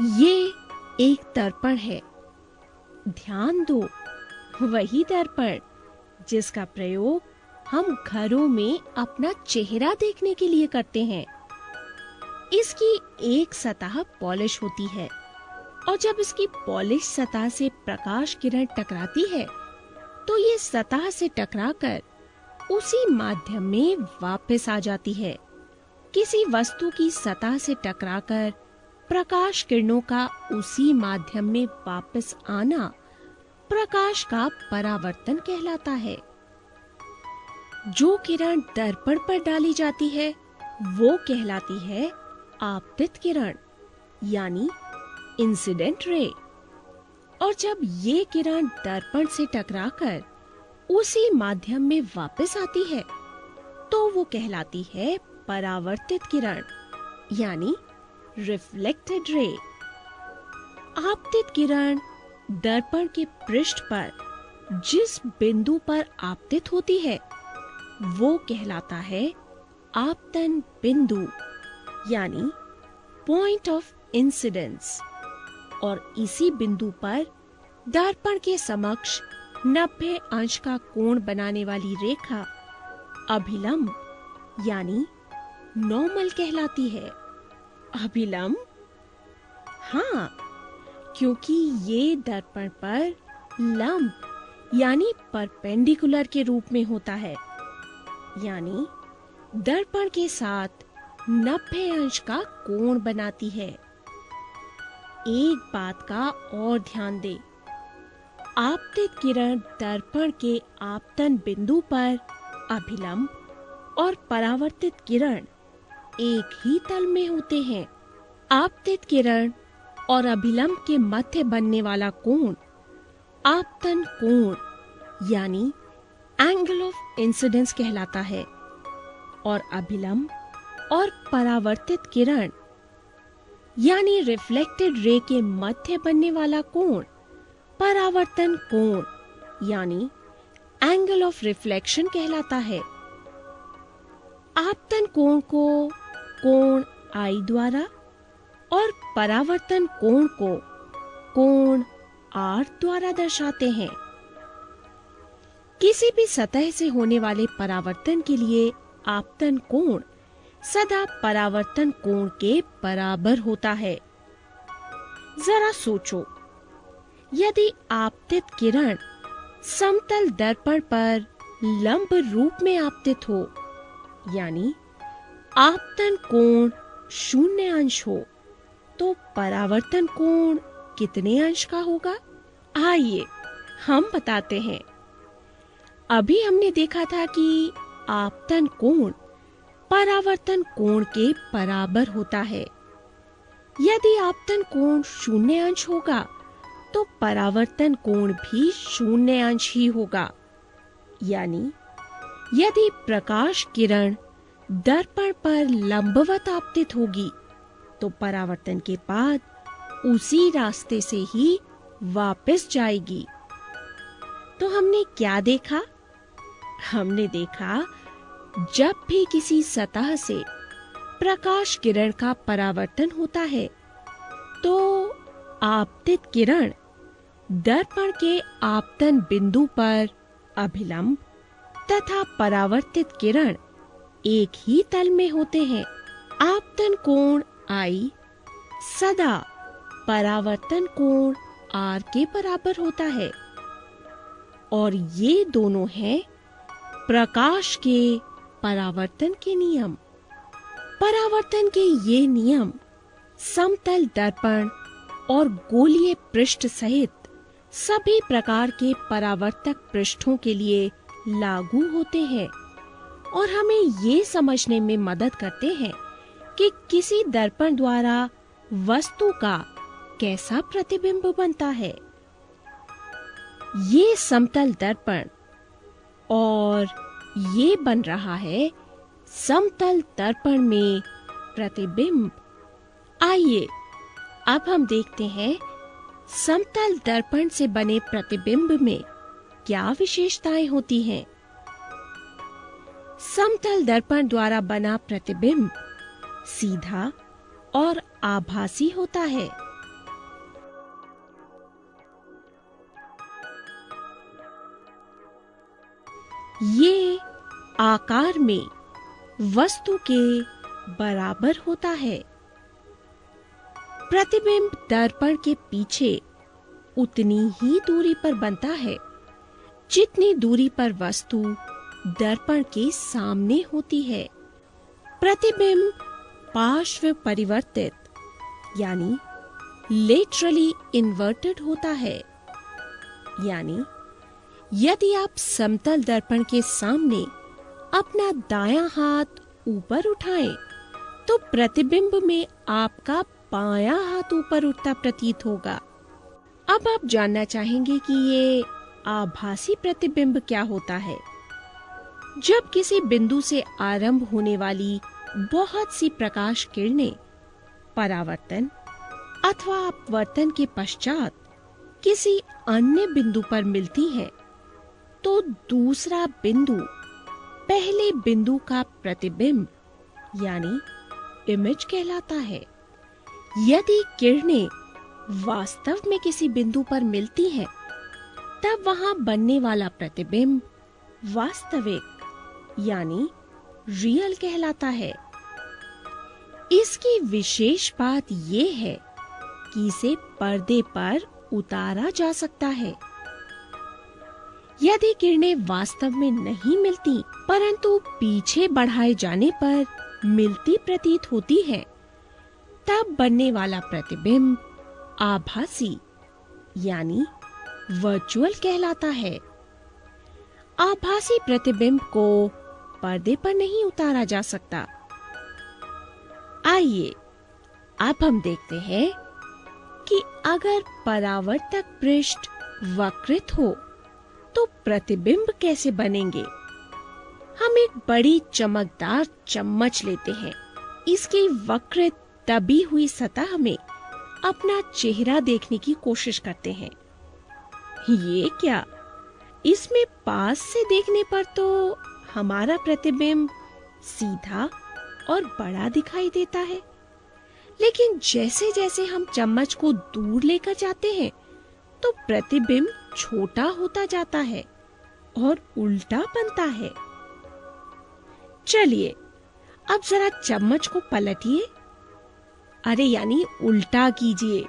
ये एक दर्पण है। ध्यान दो, वही दर्पण जिसका प्रयोग हम घरों में अपना चेहरा देखने के लिए करते हैं। इसकी एक सतह पॉलिश होती है और जब इसकी पॉलिश सतह से प्रकाश किरण टकराती है तो ये सतह से टकराकर उसी माध्यम में वापस आ जाती है। किसी वस्तु की सतह से टकराकर प्रकाश किरणों का उसी माध्यम में वापस आना प्रकाश का परावर्तन कहलाता है। जो किरण दर्पण पर डाली जाती है वो कहलाती है आपतित किरण यानी इंसिडेंट रे। और जब ये किरण दर्पण से टकराकर उसी माध्यम में वापस आती है तो वो कहलाती है परावर्तित किरण यानी रिफ्लेक्टेड रे। आपतित किरण दर्पण के पृष्ठ पर जिस बिंदु पर आपतित होती है वो कहलाता है आपतन बिंदु यानी पॉइंट ऑफ इंसिडेंस। और इसी बिंदु पर दर्पण के समक्ष 90 अंश का कोण बनाने वाली रेखा अभिलंब यानी नॉर्मल कहलाती है। अभिलंब? हाँ, क्योंकि ये दर्पण पर लंब यानी परपेंडिकुलर के रूप में होता है, यानी दर्पण के साथ 90 अंश का कोण बनाती है। एक बात का और ध्यान दे, आपतित किरण दर्पण के आपतन बिंदु पर अभिलंब और परावर्तित किरण एक ही तल में होते हैं। आपतित किरण और अभिलंब के मध्य बनने वाला कोण आपतन कोण यानी एंगल ऑफ इंसिडेंस कहलाता है और अभिलंब और परावर्तित किरण यानी रिफ्लेक्टेड रे के मध्य बनने वाला कोण परावर्तन कोण यानी एंगल ऑफ रिफ्लेक्शन कहलाता है। आपतन कोण को कोण आई द्वारा और परावर्तन कोण को कोण आर द्वारा दर्शाते हैं। किसी भी सतह से होने वाले परावर्तन के लिए आपतन कोण सदा परावर्तन कोण के बराबर होता है। जरा सोचो, यदि आपतित किरण समतल दर्पण पर लंब रूप में आपतित हो यानी आपतन कोण 0 अंश हो तो परावर्तन कोण कितने अंश का होगा? आइए हम बताते हैं। अभी हमने देखा था कि आपतन कोण परावर्तन कोण के बराबर होता है। यदि आपतन कोण 0 अंश होगा तो परावर्तन कोण भी 0 अंश ही होगा। यानी यदि प्रकाश किरण दर्पण पर लंबवत आपतित होगी तो परावर्तन के बाद उसी रास्ते से ही वापस जाएगी। तो हमने क्या देखा? हमने देखा जब भी किसी सतह से प्रकाश किरण का परावर्तन होता है तो आपतित किरण दर्पण के आपतन बिंदु पर अभिलंब तथा परावर्तित किरण एक ही तल में होते हैं। आपतन कोण आई सदा परावर्तन कोण आर के बराबर होता है और ये दोनों हैं प्रकाश के परावर्तन के नियम। परावर्तन के ये नियम समतल दर्पण और गोलीय पृष्ठ सहित सभी प्रकार के परावर्तक पृष्ठों के लिए लागू होते हैं और हमें ये समझने में मदद करते हैं कि किसी दर्पण द्वारा वस्तु का कैसा प्रतिबिंब बनता है। ये समतल दर्पण और ये बन रहा है समतल दर्पण में प्रतिबिंब। आइए अब हम देखते हैं समतल दर्पण से बने प्रतिबिंब में क्या विशेषताएं होती हैं। समतल दर्पण द्वारा बना प्रतिबिंब सीधा और आभासी होता है ये आकार में वस्तु के बराबर होता है। प्रतिबिंब दर्पण के पीछे उतनी ही दूरी पर बनता है जितनी दूरी पर वस्तु दर्पण के सामने होती है। प्रतिबिंब पार्श्व परिवर्तित यानी लेटरली इन्वर्टेड होता है। यानी यदि आप समतल दर्पण के सामने अपना दायां हाथ ऊपर उठाएं, तो प्रतिबिंब में आपका बायां हाथ ऊपर उठता प्रतीत होगा। अब आप जानना चाहेंगे कि ये आभासी प्रतिबिंब क्या होता है। जब किसी बिंदु से आरंभ होने वाली बहुत सी प्रकाश किरणें परावर्तन अथवा अपवर्तन के पश्चात किसी अन्य बिंदु पर मिलती हैं, तो दूसरा बिंदु पहले बिंदु का प्रतिबिंब यानी इमेज कहलाता है। यदि किरणें वास्तव में किसी बिंदु पर मिलती हैं, तब वहां बनने वाला प्रतिबिंब वास्तविक यानी रियल कहलाता है। इसकी विशेष बात यह है कि इसे पर्दे पर उतारा जा सकता है। यदि किरणें वास्तव में नहीं मिलती, परंतु पीछे बढ़ाए जाने पर मिलती प्रतीत होती है, तब बनने वाला प्रतिबिंब आभासी यानी वर्चुअल कहलाता है। आभासी प्रतिबिंब को पर्दे पर नहीं उतारा जा सकता। आइए अब हम देखते हैं कि अगर परावर्तक पृष्ठ वक्रित हो तो प्रतिबिंब कैसे बनेंगे। हम एक बड़ी चमकदार चम्मच लेते हैं। इसकी वक्रित दबी हुई सतह में अपना चेहरा देखने की कोशिश करते हैं। ये क्या? इसमें पास से देखने पर तो हमारा प्रतिबिंब सीधा और बड़ा दिखाई देता है, लेकिन जैसे जैसे हम चम्मच को दूर लेकर जाते हैं, तो प्रतिबिंब छोटा होता जाता है और उल्टा बनता है। चलिए अब जरा चम्मच को पलटिए, अरे यानी उल्टा कीजिए।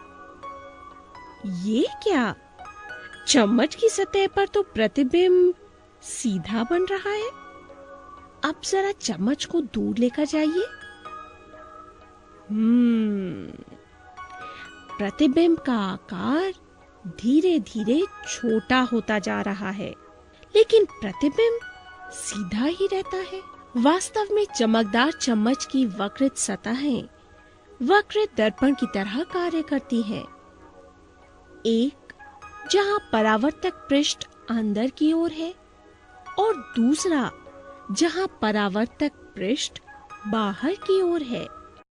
ये क्या? चम्मच की सतह पर तो प्रतिबिंब सीधा बन रहा है। अब जरा चम्मच को दूर लेकर जाइए। प्रतिबिंब का आकार धीरे धीरे छोटा होता जा रहा है, लेकिन प्रतिबिंब सीधा ही रहता है। वास्तव में चमकदार चम्मच की वक्रित सतहें वक्रित दर्पण की तरह कार्य करती हैं। एक जहां परावर्तक पृष्ठ अंदर की ओर है और दूसरा जहां परावर्तक पृष्ठ बाहर की ओर है।